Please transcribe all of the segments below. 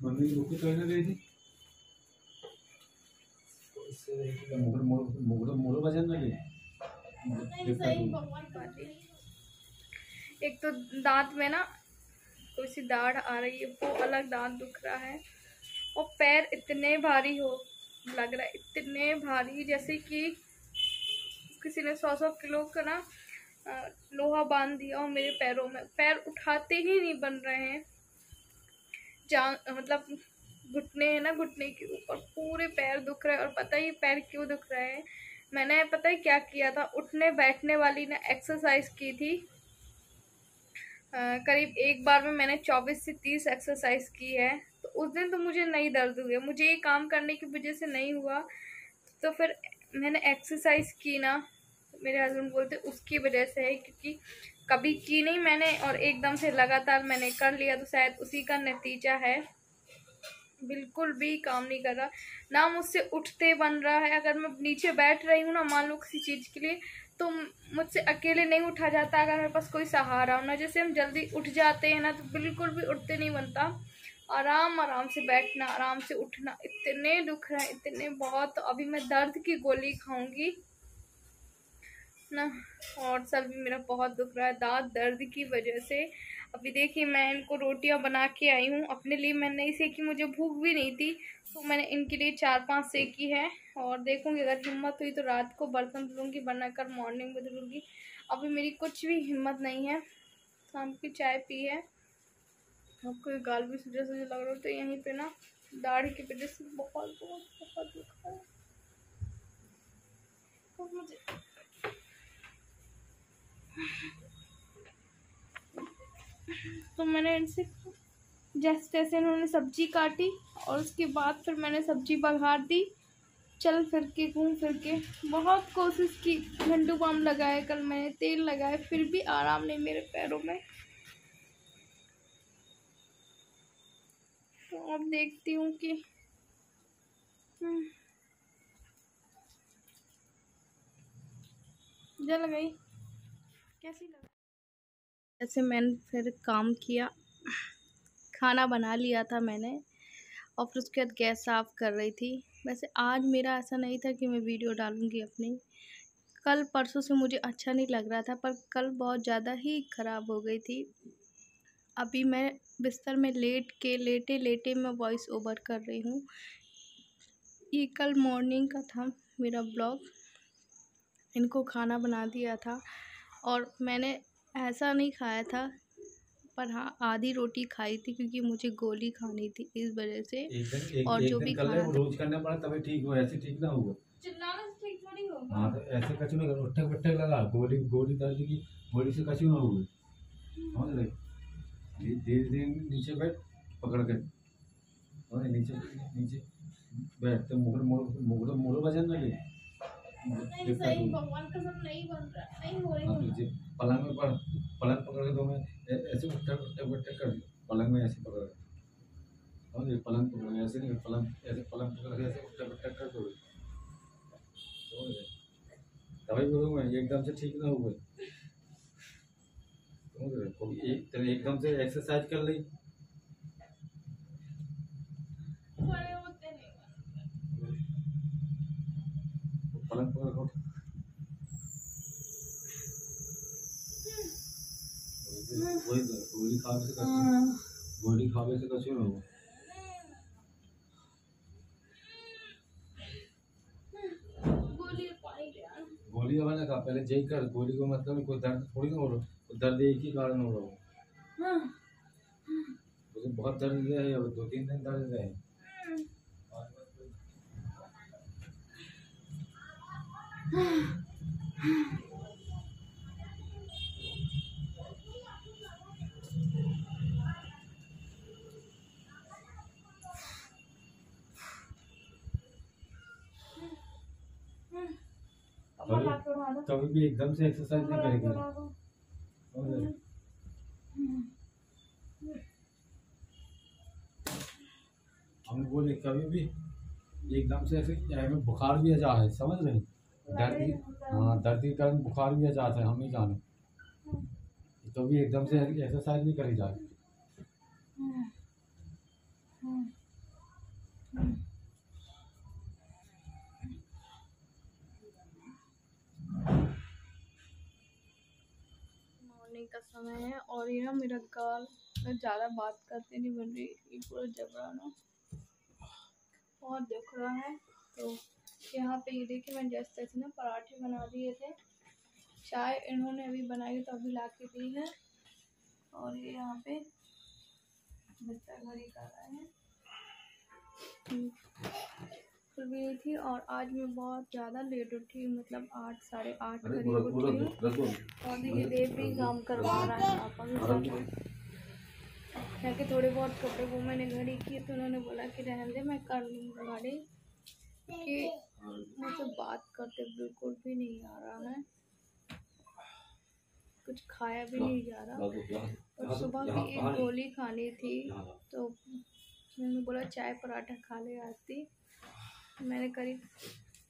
Mummy रुकी तो ना गई थी इससे मोड़ बजन लगे। एक तो दांत में ना कोई सी दाढ़ आ रही है, वो अलग दांत दुख रहा है, और पैर इतने भारी हो लग रहा है, इतने भारी जैसे कि किसी ने 100 किलो का ना लोहा बांध दिया और मेरे पैरों में। पैर उठाते ही नहीं बन रहे हैं। मतलब घुटने है ना, घुटने के ऊपर पूरे पैर दुख रहे हैं। और पता ही पैर क्यों दुख रहे हैं? मैंने पता है क्या किया था? उठने बैठने वाली ना एक्सरसाइज की थी। करीब एक बार में मैंने 24 से 30 एक्सरसाइज की है। तो उस दिन तो मुझे नहीं दर्द हुए, मुझे ये काम करने की वजह से नहीं हुआ। तो फिर मैंने एक्सरसाइज की ना, मेरे हस्बैंड बोलते उसकी वजह से है, क्योंकि कभी की नहीं मैंने और एकदम से लगातार मैंने कर लिया, तो शायद उसी का नतीजा है। बिल्कुल भी काम नहीं कर रहा ना, मुझसे उठते बन रहा है। अगर मैं नीचे बैठ रही हूँ ना, मान लो किसी चीज़ के लिए, तो मुझसे अकेले नहीं उठा जाता अगर मेरे पास कोई सहारा हो ना। जैसे हम जल्दी उठ जाते हैं ना, तो बिल्कुल भी उठते नहीं बनता। आराम आराम से बैठना, आराम से उठना, इतने दुख रहे हैं, इतने बहुत। तो अभी मैं दर्द की गोली खाऊंगी ना, और सर भी मेरा बहुत दुख रहा है दांत दर्द की वजह से। अभी देखिए मैं इनको रोटियां बना के आई हूँ, अपने लिए मैंने नहीं सेकी, मुझे भूख भी नहीं थी, तो मैंने इनके लिए 4-5 सेकी है। और देखूंगी अगर हिम्मत हुई तो रात को बर्तन धुलूंगी, बनाकर मॉर्निंग में धुलूंगी। अभी मेरी कुछ भी हिम्मत नहीं है। शाम की चाय पी है, आपको गाल भी सूजा सूजा लग रहा हो तो यहीं पे ना दाढ़ी की वजह से बहुत बहुत बहुत दुख है। तो मुझे तो मैंने इनसे जैसे तैसे इन्होंने सब्जी काटी और उसके बाद फिर मैंने सब्जी बघार दी। चल फिर के घूम फिर के बहुत कोशिश की, झंडू बाम लगाए, कल मैंने तेल लगाए, फिर भी आराम नहीं मेरे पैरों में। तो अब देखती हूँ कि जल गई कैसी लगा। ऐसे मैंने फिर काम किया, खाना बना लिया था मैंने, और फिर उसके बाद गैस साफ़ कर रही थी। वैसे आज मेरा ऐसा नहीं था कि मैं वीडियो डालूँगी अपनी, कल परसों से मुझे अच्छा नहीं लग रहा था, पर कल बहुत ज़्यादा ही ख़राब हो गई थी। अभी मैं बिस्तर में लेटे लेटे मैं वॉइस ओवर कर रही हूँ। ये कल मॉर्निंग का था मेरा ब्लॉग। इनको खाना बना दिया था और मैंने ऐसा नहीं खाया था, पर हाँ आधी रोटी खाई थी, क्योंकि मुझे गोली खानी थी इस वजह से। और जो भी खाना रोज करना पड़ा तभी ठीक हो, ऐसे ठीक ना होगा। चिल्लाना से ठीक थोड़ी होगा। हाँ तो ऐसे कछु नहीं कर, उठक बट्ठक लगा, गोली गोली दर्द की गोली से कछु ना होगा। समझ रहे? धीरे धीरे नीचे बैठ पकड़ के, और नीचे नीचे बैठ तो मुगड़ मुगड़ मुगड़ वजन लगे। नहीं सही, भगवान कसम नहीं बन रहा, नहीं हो रही। हाँ, पलंग में पलंग पकड़ के दो में ऐसे उठक उठक बट्ठक कर, पलंग में ऐसे पकड़, और ये पलंग पकड़ ऐसे नहीं, पलंग ऐसे पलंग पकड़ के ऐसे उठक बट्ठक कर दो। दवाई बोलूँगा एकदम से ठीक ना हुआ। कोई एकदम से एक्सरसाइज कर ली, पलंग पकड़ उठ, वही गोली खावे से गोली खावे से कछु ना हो। गोली वाला का पहले जय कर, गोली को मतलब कोई दर्द थोड़ी ना हो रहा, दर्द एक ही कारण हो रहा हो। मुझे बहुत दर्द है, 2-3 दिन दर्द है। कभी भी एकदम से एक्सरसाइज नहीं करेगी। हम बोले कभी भी एकदम से ऐसे हमें बुखार भी आ जाता है, समझ रहे? दर्द, हाँ दर्द के कारण बुखार भी आ जाता है, हम नहीं जाने, तो भी एकदम से एक्सरसाइज नहीं करी जाए। समय है और ये ना मेरा गाल मैं ज़्यादा बात करते नहीं बन रही, ये पूरा जबड़ा ना बहुत दुख रहा है। तो यहाँ पे ये देखिए मैंने जैसे तैसे ना पराठे बना दिए थे, चाय इन्होंने अभी बनाई तो अभी ला के दी है, और ये यहाँ पे बिस्तर घड़ी कर रहे हैं। खुल भी नहीं थी और आज मैं बहुत ज़्यादा लेट उठी, मतलब 8 साढ़े 8 करीब उठी हूँ। और देखिए देव भी काम करवा रहा है पापा के साथ। यहाँ के थोड़े बहुत कपड़े वो मैंने घड़ी किए तो उन्होंने बोला कि रहने दे, मैं कर लूँगा घड़ी, कि मुझसे बात करते बिल्कुल भी नहीं आ रहा है, कुछ खाया भी नहीं जा रहा। और सुबह की एक गोली खानी थी तो मैंने बोला चाय पराठा खा ले आती। मैंने करीब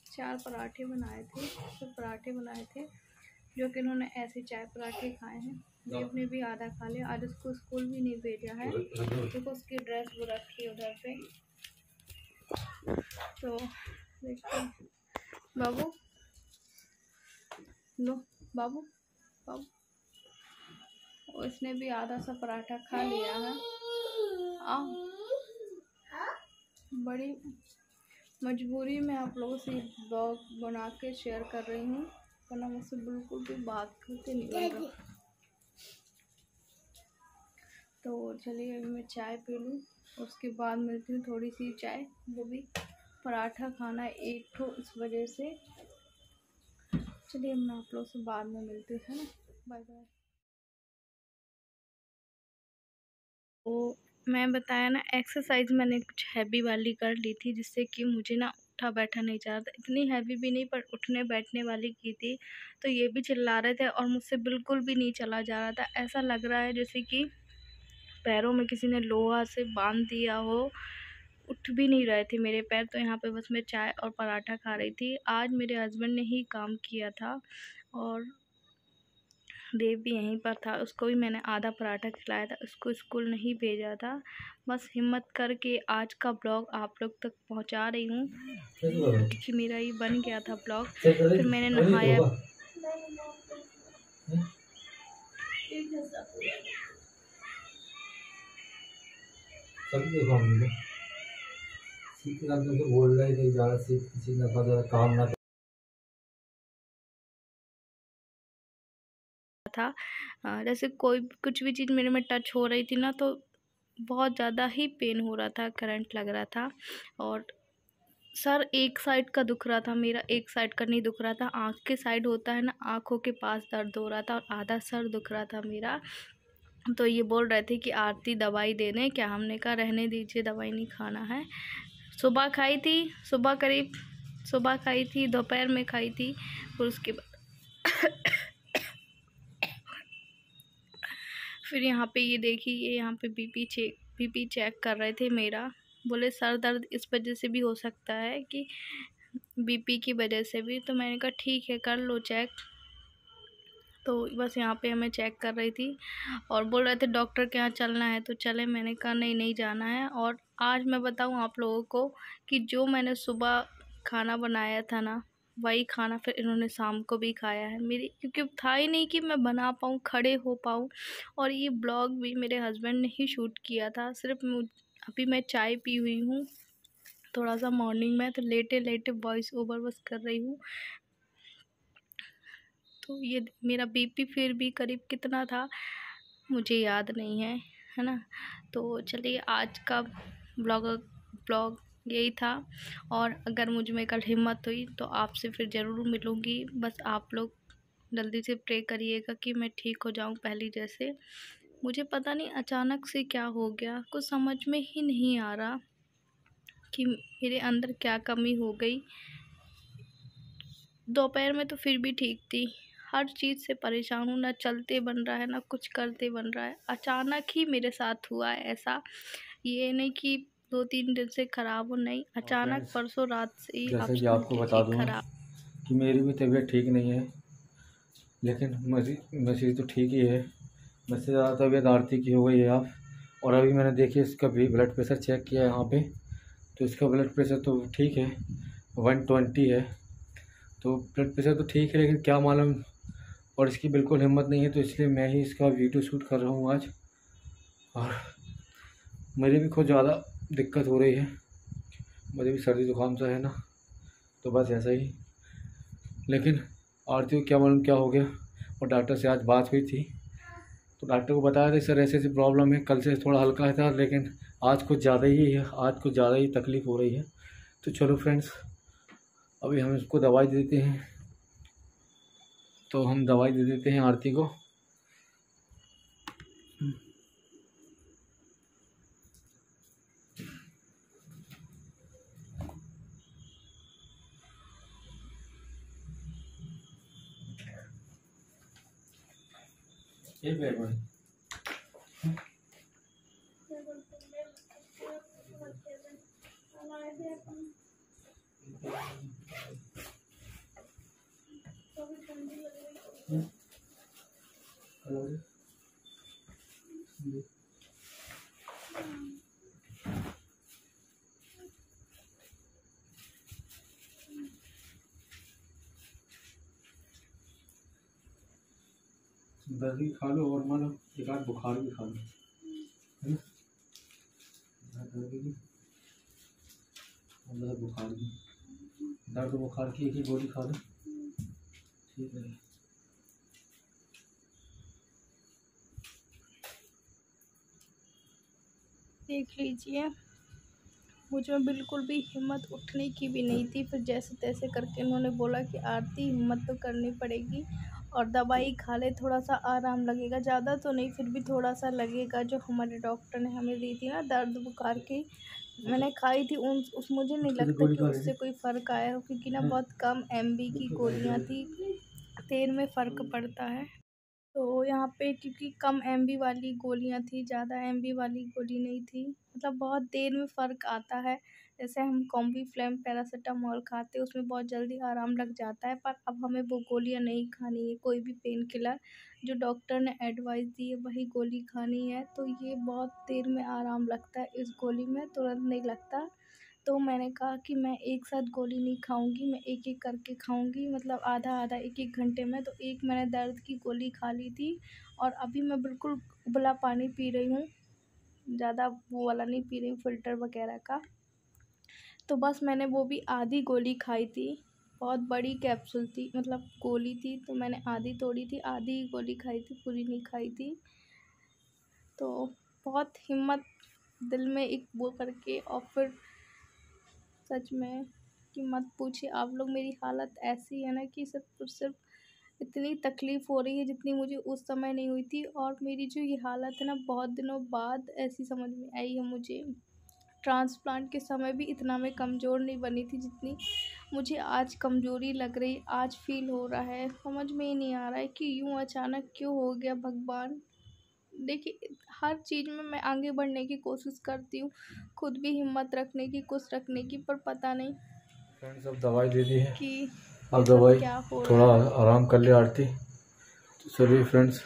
4 पराठे बनाए थे, तो पराठे बनाए थे जो कि इन्होंने ऐसे चाय पराठे खाए हैं। देव ने भी आधा खा लिया, आज उसको स्कूल भी नहीं भेजा है क्योंकि उसकी ड्रेस वो रखी है उधर पे। तो देखते बाबू, लो बाबू बाबू, उसने भी आधा सा पराठा खा लिया है। बड़ी मजबूरी में आप लोगों से ब्लॉग बना के शेयर कर रही हूँ, वरना मुझसे बिल्कुल भी बात करते नहीं बन रहा। तो चलिए अभी मैं चाय पी लूँ, उसके बाद मिलती हूँ थोड़ी सी चाय, वो भी पराठा खाना एक ठो इस वजह से। चलिए मैं आप लोगों से बाद में मिलती हूँ, है ना, बाय बाय। तो मैं बताया ना एक्सरसाइज मैंने कुछ हैवी वाली कर ली थी, जिससे कि मुझे ना उठा बैठा नहीं जा रहा था, इतनी हैवी भी नहीं पर उठने बैठने वाली की थी। तो ये भी चिल्ला रहे थे और मुझसे बिल्कुल भी नहीं चला जा रहा था, ऐसा लग रहा है जैसे कि पैरों में किसी ने लोहा से बांध दिया हो, उठ भी नहीं रहे थे मेरे पैर। तो यहाँ पे बस मैं चाय और पराठा खा रही थी। आज मेरे हस्बैंड ने ही काम किया था और देव भी यहीं पर था, उसको भी मैंने आधा पराठा खिलाया था, उसको स्कूल नहीं भेजा था। बस हिम्मत करके आज का ब्लॉग आप लोग तक पहुंचा रही हूँ, क्योंकि मेरा ये बन गया था ब्लॉग। फिर मैंने नहाया, बोल रहे थे ज़्यादा से किसी ने काम ना था। जैसे कोई कुछ भी चीज़ मेरे में टच हो रही थी ना तो बहुत ज़्यादा ही पेन हो रहा था, करंट लग रहा था। और सर एक साइड का दुख रहा था मेरा, एक साइड का नहीं दुख रहा था। आँख के साइड होता है ना, आँखों के पास दर्द हो रहा था और आधा सर दुख रहा था मेरा। तो ये बोल रहे थे कि आरती दवाई दे दें क्या, हमने कहा रहने दीजिए, दवाई नहीं खाना है। सुबह खाई थी, सुबह खाई थी, दोपहर में खाई थी, और उसके बाद फिर यहाँ पे ये देखिए, ये यहाँ पे बीपी चेक कर रहे थे मेरा। बोले सर दर्द इस वजह से भी हो सकता है कि बीपी की वजह से भी। तो मैंने कहा ठीक है कर लो चेक। तो बस यहाँ पे हमें चेक कर रही थी और बोल रहे थे डॉक्टर के यहाँ चलना है तो चले। मैंने कहा नहीं जाना है। और आज मैं बताऊँ आप लोगों को कि जो मैंने सुबह खाना बनाया था ना, वही खाना फिर इन्होंने शाम को भी खाया है मेरी, क्योंकि था ही नहीं कि मैं बना पाऊँ, खड़े हो पाऊँ। और ये ब्लॉग भी मेरे हस्बैंड ने ही शूट किया था। सिर्फ अभी मैं चाय पी हुई हूँ थोड़ा सा मॉर्निंग में, तो लेटे लेटे वॉइस ओवर बस कर रही हूँ। तो ये मेरा बीपी फिर भी करीब कितना था मुझे याद नहीं है, है ना। तो चलिए आज का ब्लॉग यही था। और अगर मुझ में कल हिम्मत हुई तो आपसे फिर ज़रूर मिलूँगी। बस आप लोग जल्दी से प्रे करिएगा कि मैं ठीक हो जाऊँ पहले जैसे। मुझे पता नहीं अचानक से क्या हो गया, कुछ समझ में ही नहीं आ रहा कि मेरे अंदर क्या कमी हो गई। दोपहर में तो फिर भी ठीक थी, हर चीज़ से परेशान हूँ, ना चलते बन रहा है ना कुछ करते बन रहा है। अचानक ही मेरे साथ हुआ है ऐसा, ये नहीं कि 2-3 दिन से ख़राब हो, नहीं अचानक परसों रात से ही जैसे कि आपको बता दूँ कि मेरी भी तबीयत ठीक नहीं है, लेकिन मेरी तो ठीक ही है। मुझसे ज़्यादा तबीयत आरती की हो गई है आप। और अभी मैंने देखिए इसका भी ब्लड प्रेशर चेक किया है यहाँ पे, तो इसका ब्लड प्रेशर तो ठीक है, 120 है। तो ब्लड प्रेशर तो ठीक है, लेकिन क्या मालूम और इसकी बिल्कुल हिम्मत नहीं है, तो इसलिए मैं ही इसका वीडियो शूट कर रहा हूँ आज। और मुझे भी खुद ज़्यादा दिक्कत हो रही है, मुझे भी सर्दी जुकाम सा है ना, तो बस ऐसा ही। लेकिन आरती को क्या मालूम क्या हो गया, और डॉक्टर से आज बात हुई थी, तो डॉक्टर को बताया था सर ऐसी ऐसी प्रॉब्लम है। कल से थोड़ा हल्का था, लेकिन आज कुछ ज़्यादा ही है, आज कुछ ज़्यादा ही तकलीफ़ हो रही है। तो चलो फ्रेंड्स, अभी हम इसको दवाई दे देते हैं। तो हम दवाई दे देते हैं आरती को। ये बैग में दर्द भी खा लो, और मानो एक आध बुखार भी खा लो, है ना? दर्द भी और बुखार भी, दर्द बुखार की एक ही गोली खा लो, ठीक है। देख लीजिए, मुझे बिल्कुल भी हिम्मत उठने की भी नहीं थी। फिर जैसे तैसे करके उन्होंने बोला कि आरती हिम्मत तो करनी पड़ेगी और दवाई खा ले, थोड़ा सा आराम लगेगा, ज़्यादा तो नहीं फिर भी थोड़ा सा लगेगा। जो हमारे डॉक्टर ने हमें दी थी ना दर्द बुखार की, मैंने खाई थी, उस मुझे नहीं लगता कि उससे कोई फ़र्क आया हो, क्योंकि ना बहुत कम MB की गोलियाँ थी, देर में फ़र्क पड़ता है। तो यहाँ पे क्योंकि कम MB वाली गोलियाँ थी, ज़्यादा MB वाली गोली नहीं थी, मतलब बहुत देर में फ़र्क आता है। जैसे हम कॉम्बीफ्लेम पैरासीटामोल खाते हैं, उसमें बहुत जल्दी आराम लग जाता है, पर अब हमें वो गोलियाँ नहीं खानी है। कोई भी पेन किलर जो डॉक्टर ने एडवाइस दी है वही गोली खानी है। तो ये बहुत देर में आराम लगता है, इस गोली में तुरंत नहीं लगता। तो मैंने कहा कि मैं एक साथ गोली नहीं खाऊंगी, मैं एक एक करके खाऊंगी, मतलब आधा आधा एक एक घंटे में। तो एक मैंने दर्द की गोली खा ली थी, और अभी मैं बिल्कुल उबला पानी पी रही हूँ, ज़्यादा वो वाला नहीं पी रही हूँ फ़िल्टर वगैरह का। तो बस मैंने वो भी आधी गोली खाई थी, बहुत बड़ी कैप्सूल थी, मतलब गोली थी, तो मैंने आधी तोड़ी थी, आधी गोली खाई थी, पूरी नहीं खाई थी। तो बहुत हिम्मत दिल में एक वो करके, और फिर सच में कि मत पूछिए आप लोग, मेरी हालत ऐसी है ना कि सिर्फ और सिर्फ इतनी तकलीफ़ हो रही है जितनी मुझे उस समय नहीं हुई थी। और मेरी जो ये हालत है ना, बहुत दिनों बाद ऐसी समझ में आई है मुझे। ट्रांसप्लांट के समय भी इतना मैं कमज़ोर नहीं बनी थी जितनी मुझे आज कमज़ोरी लग रही, आज फील हो रहा है। समझ में ही नहीं आ रहा है कि यूँ अचानक क्यों हो गया भगवान। देखिए, हर चीज़ में मैं आगे बढ़ने की कोशिश करती हूँ, खुद भी हिम्मत रखने की, कुछ रखने की, पर पता नहीं फ्रेंड्स अब दवाई दे दी है, कि अब दवाई क्या हो थोड़ा रहा है। आराम कर ले आरती। तो चलिए फ्रेंड्स,